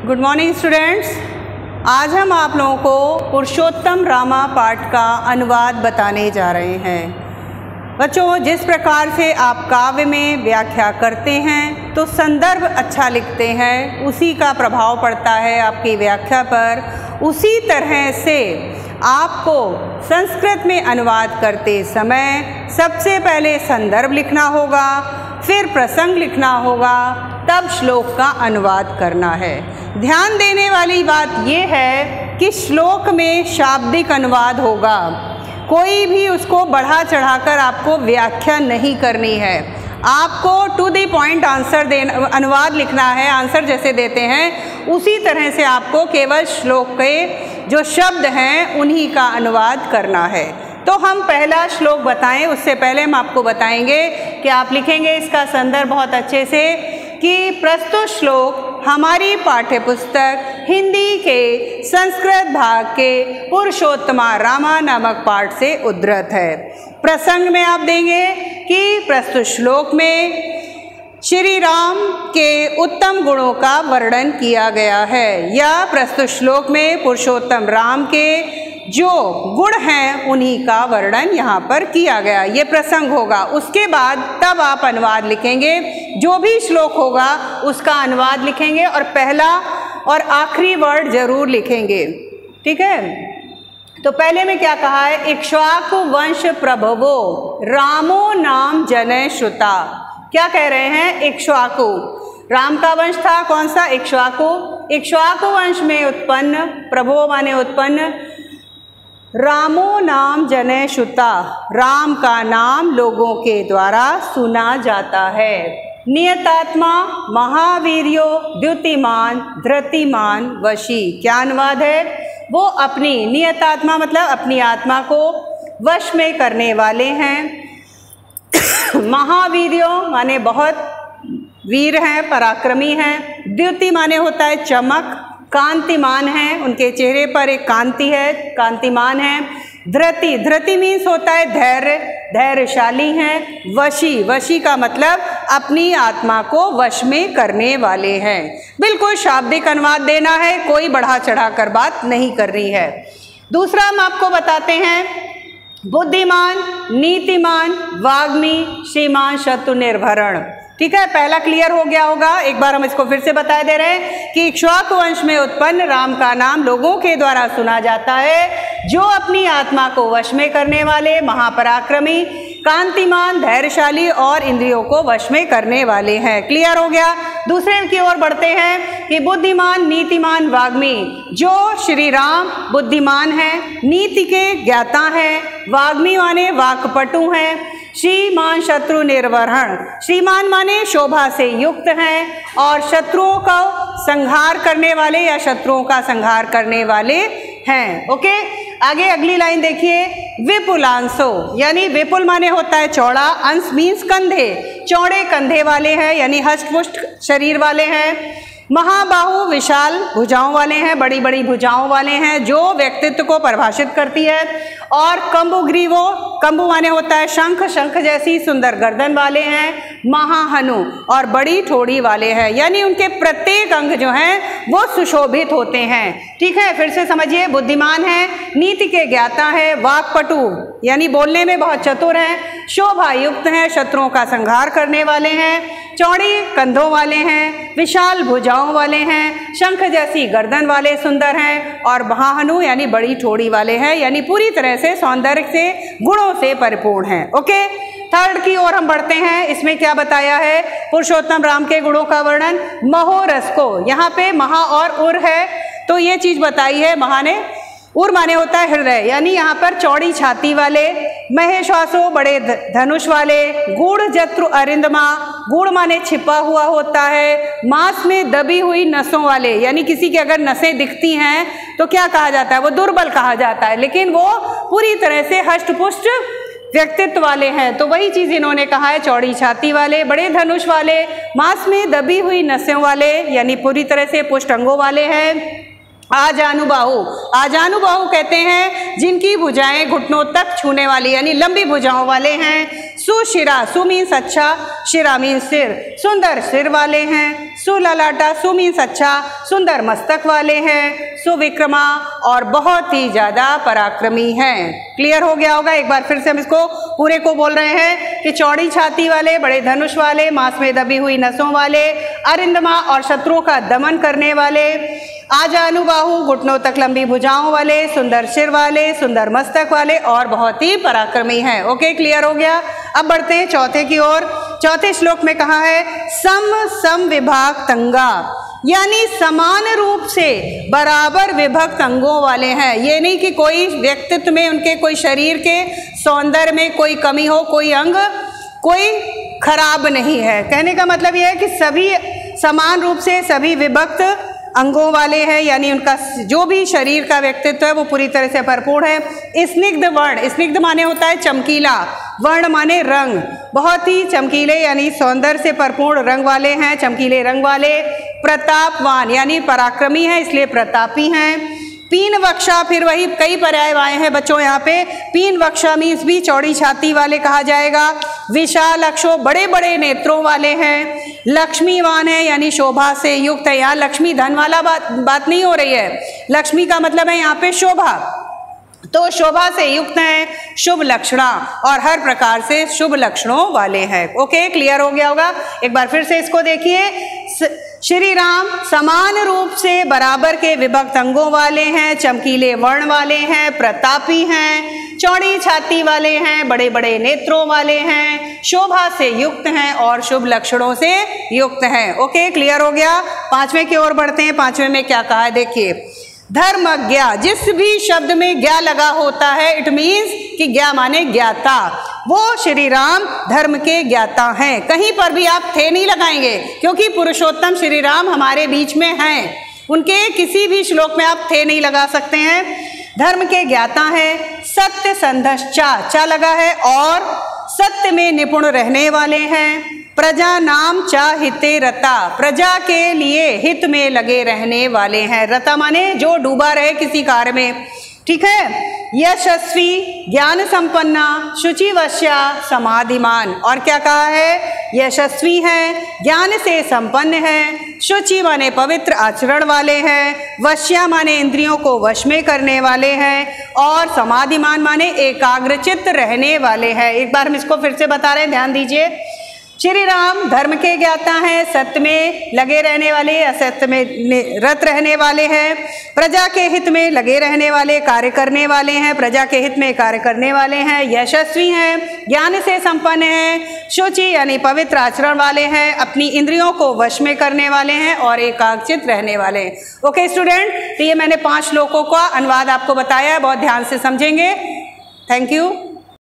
Good morning students. आज हम आप लोगों को पुरुषोत्तम रामा पाठ का अनुवाद बताने जा रहे हैं। बच्चों, जिस प्रकार से आप काव्य में व्याख्या करते हैं तो संदर्भ अच्छा लिखते हैं, उसी का प्रभाव पड़ता है आपकी व्याख्या पर। उसी तरह से आपको संस्कृत में अनुवाद करते समय सबसे पहले संदर्भ लिखना होगा, फिर प्रसंग लिखना होगा, तब श्लोक का अनुवाद करना है। ध्यान देने वाली बात यह है कि श्लोक में शाब्दिक अनुवाद होगा, कोई भी उसको बढ़ा चढ़ाकर आपको व्याख्या नहीं करनी है। आपको टू द पॉइंट आंसर अनुवाद लिखना है। आंसर जैसे देते हैं उसी तरह से आपको केवल श्लोक के जो शब्द हैं उन्हीं का अनुवाद करना है। तो हम पहला श्लोक बताएं, उससे पहले हम आपको बताएंगे कि आप लिखेंगे इसका संदर्भ बहुत अच्छे से कि प्रस्तुत श्लोक हमारी पाठ्यपुस्तक हिंदी के संस्कृत भाग के पुरुषोत्तमा रामा नामक पाठ से उद्धृत है। प्रसंग में आप देंगे कि प्रस्तुत श्लोक में श्री राम के उत्तम गुणों का वर्णन किया गया है, या प्रस्तुत श्लोक में पुरुषोत्तम राम के जो गुण हैं उन्हीं का वर्णन यहाँ पर किया गया। ये प्रसंग होगा। उसके बाद तब आप अनुवाद लिखेंगे। जो भी श्लोक होगा उसका अनुवाद लिखेंगे और पहला और आखिरी वर्ड जरूर लिखेंगे, ठीक है। तो पहले में क्या कहा है? इक्ष्वाकु वंश प्रभवो रामो नाम जनय श्रुता। क्या कह रहे हैं? इक्ष्वाकु, राम का वंश था। कौन सा? इक्ष्वाकु। इक्ष्वाकु वंश में उत्पन्न, प्रभो माने उत्पन्न, रामो नाम जनय श्रुता, राम का नाम लोगों के द्वारा सुना जाता है। नियतात्मा महावीर्यो द्युतिमान धृतिमान वशी। क्या अनुवाद है? वो अपनी नियतात्मा मतलब अपनी आत्मा को वश में करने वाले हैं। महावीर्यो माने बहुत वीर हैं, पराक्रमी हैं। द्युति माने होता है चमक, कांतिमान है, उनके चेहरे पर एक कांति है, कांतिमान है। धृति, धृति मीन्स होता है धैर्य, धैर्यशाली हैं। वशी, वशी का मतलब अपनी आत्मा को वश में करने वाले हैं। बिल्कुल शाब्दिक अनुवाद देना है, कोई बढ़ा चढ़ा कर बात नहीं करनी है। दूसरा हम आपको बताते हैं बुद्धिमान, नीतिमान, वाग्मी, श्रीमान, शत्रु निर्भरण। ठीक है, पहला क्लियर हो गया होगा। एक बार हम इसको फिर से बता दे रहे हैं कि इक्ष्वाकु वंश में उत्पन्न राम का नाम लोगों के द्वारा सुना जाता है, जो अपनी आत्मा को वश में करने वाले, महापराक्रमी, कांतिमान, धैर्यशाली और इंद्रियों को वश में करने वाले हैं। क्लियर हो गया। दूसरे की ओर बढ़ते हैं कि बुद्धिमान, नीतिमान, वाग्मी। जो श्री राम बुद्धिमान हैं, नीति के ज्ञाता हैं, वाग्मी माने वाक्पटु हैं, श्रीमान शत्रु निर्वहण। श्रीमान माने शोभा से युक्त हैं और शत्रुओं का संहार करने वाले या शत्रुओं का संहार करने वाले हैं। ओके, आगे अगली लाइन देखिए। विपुलांशो यानी विपुल माने होता है चौड़ा, अंश मीन्स कंधे, चौड़े कंधे वाले हैं यानी हष्टपुष्ट शरीर वाले हैं। महाबाहु विशाल भुजाओं वाले हैं, बड़ी बड़ी भुजाओं वाले हैं, जो व्यक्तित्व को परिभाषित करती है। और कंबुग्रीवो, कंबु माने होता है शंख, शंख जैसी सुंदर गर्दन वाले हैं। महाहनु और बड़ी ठोड़ी वाले हैं, यानी उनके प्रत्येक अंग जो हैं वो सुशोभित होते हैं। ठीक है, फिर से समझिए। बुद्धिमान है, नीति के ज्ञाता है, वाक्पटु यानी बोलने में बहुत चतुर हैं, शोभा युक्त हैं, शत्रुओं का संहार करने वाले हैं, चौड़ी कंधों वाले हैं, विशाल भुजाओं वाले हैं, शंख जैसी गर्दन वाले सुंदर हैं, और महाहनु यानी बड़ी ठोड़ी वाले हैं, यानी पूरी तरह से सौंदर्य से गुणों से परिपूर्ण हैं। ओके, थर्ड की ओर हम बढ़ते हैं। इसमें क्या बताया है? पुरुषोत्तम राम के गुणों का वर्णन। महोरस को, यहाँ पे महा और उर है तो ये चीज बताई है। महा ने उर माने होता है हृदय, यानी यहाँ पर चौड़ी छाती वाले। महेश्वासो बड़े धनुष वाले। गूढ़ जत्रु अरिंदमा, गूढ़ माने छिपा हुआ होता है। मांस में दबी हुई नसों वाले, यानी किसी की अगर नसें दिखती हैं तो क्या कहा जाता है? वो दुर्बल कहा जाता है, लेकिन वो पूरी तरह से हष्टपुष्ट व्यक्तित्व वाले हैं। तो वही चीज इन्होंने कहा है, चौड़ी छाती वाले, बड़े धनुष वाले, मांस में दबी हुई नसों वाले, यानी पूरी तरह से पुष्ट अंगों वाले हैं। आजानुबाहु, आजानुबाहु कहते हैं जिनकी भुजाएं घुटनों तक छूने वाली यानी लंबी भुजाओं वाले हैं। सुशिरा, सु मीन्स अच्छा, शिरा मीन्स सिर, सुंदर सिर वाले हैं। सुललाटा, सु मीन्स अच्छा, सुंदर मस्तक वाले हैं। सुविक्रमा और बहुत ही ज्यादा पराक्रमी हैं। क्लियर हो गया होगा। एक बार फिर से हम इसको पूरे को बोल रहे हैं कि चौड़ी छाती वाले, बड़े धनुष वाले, मांस में दबी हुई नसों वाले, अरिंदमा और शत्रुओं का दमन करने वाले, आजानुबाहु घुटनों तक लंबी भुजाओं वाले, सुंदर सिर वाले, सुंदर मस्तक वाले और बहुत ही पराक्रमी हैं। ओके, क्लियर हो गया। अब बढ़ते हैं चौथे की ओर। चौथे श्लोक में कहा है सम विभाग तंगा, यानी समान रूप से बराबर विभक्त अंगों वाले हैं। ये नहीं कि कोई व्यक्तित्व में उनके, कोई शरीर के सौंदर्य में कोई कमी हो, कोई अंग कोई खराब नहीं है। कहने का मतलब यह है कि सभी समान रूप से सभी विभक्त अंगों वाले हैं, यानी उनका जो भी शरीर का व्यक्तित्व है वो पूरी तरह से भरपूर है। स्निग्ध वर्ण, स्निग्ध माने होता है चमकीला, वर्ण माने रंग, बहुत ही चमकीले यानी सौंदर्य से भरपूर रंग वाले हैं, चमकीले रंग वाले। प्रतापवान यानी पराक्रमी है इसलिए प्रतापी हैं। पीन वक्षा, फिर वही कई पर्याय आए हैं बच्चों यहाँ पे। पीन वक्षा मीन्स भी चौड़ी छाती वाले कहा जाएगा। विशाल अक्षो, बड़े बड़े नेत्रों वाले हैं। लक्ष्मीवान है यानी शोभा से युक्त है। यहाँ लक्ष्मी धन वाला बात नहीं हो रही है, लक्ष्मी का मतलब है यहाँ पे शोभा, तो शोभा से युक्त हैं। शुभ लक्षणा और हर प्रकार से शुभ लक्षणों वाले हैं। ओके, क्लियर हो गया होगा। एक बार फिर से इसको देखिए। श्री राम समान रूप से बराबर के विभक्त अंगों वाले हैं, चमकीले वर्ण वाले हैं, प्रतापी हैं, चौड़ी छाती वाले हैं, बड़े बड़े नेत्रों वाले हैं, शोभा से युक्त हैं और शुभ लक्षणों से युक्त हैं। ओके, क्लियर हो गया। पांचवें की ओर बढ़ते हैं। पांचवें में क्या कहा है देखिए। धर्मज्ञा, जिस भी शब्द में ज्ञा लगा होता है इट मीन्स कि ज्ञा माने ज्ञाता, वो श्री राम धर्म के ज्ञाता हैं। कहीं पर भी आप थे नहीं लगाएंगे क्योंकि पुरुषोत्तम श्री राम हमारे बीच में हैं, उनके किसी भी श्लोक में आप थे नहीं लगा सकते हैं। धर्म के ज्ञाता हैं। सत्य संधश्चा, चा लगा है, और सत्य में निपुण रहने वाले हैं। प्रजा नाम चा हिते रता, प्रजा के लिए हित में लगे रहने वाले हैं। रता माने जो डूबा रहे किसी कार्य में, ठीक है। यशस्वी, ज्ञान संपन्ना, शुचिवश्या, समाधिमान, और क्या कहा है, यशस्वी हैं, ज्ञान से संपन्न हैं, शुचि माने पवित्र आचरण वाले हैं, वश्या माने इंद्रियों को वश में करने वाले हैं, और समाधिमान माने एकाग्रचित्त रहने वाले हैं। एक बार हम इसको फिर से बता रहे हैं, ध्यान दीजिए। श्री राम धर्म के ज्ञाता हैं, सत्य में लगे रहने वाले, असत्य में रत रहने वाले हैं, प्रजा के हित में लगे रहने वाले, कार्य करने वाले हैं, प्रजा के हित में कार्य करने वाले हैं, यशस्वी हैं, ज्ञान से संपन्न हैं, शुचि यानी पवित्र आचरण वाले हैं, अपनी इंद्रियों को वश में करने वाले हैं और एकाग्रचित्त रहने वाले हैं। ओके स्टूडेंट, तो ये मैंने 5 श्लोकों का अनुवाद आपको बताया है, बहुत ध्यान से समझेंगे। Thank you.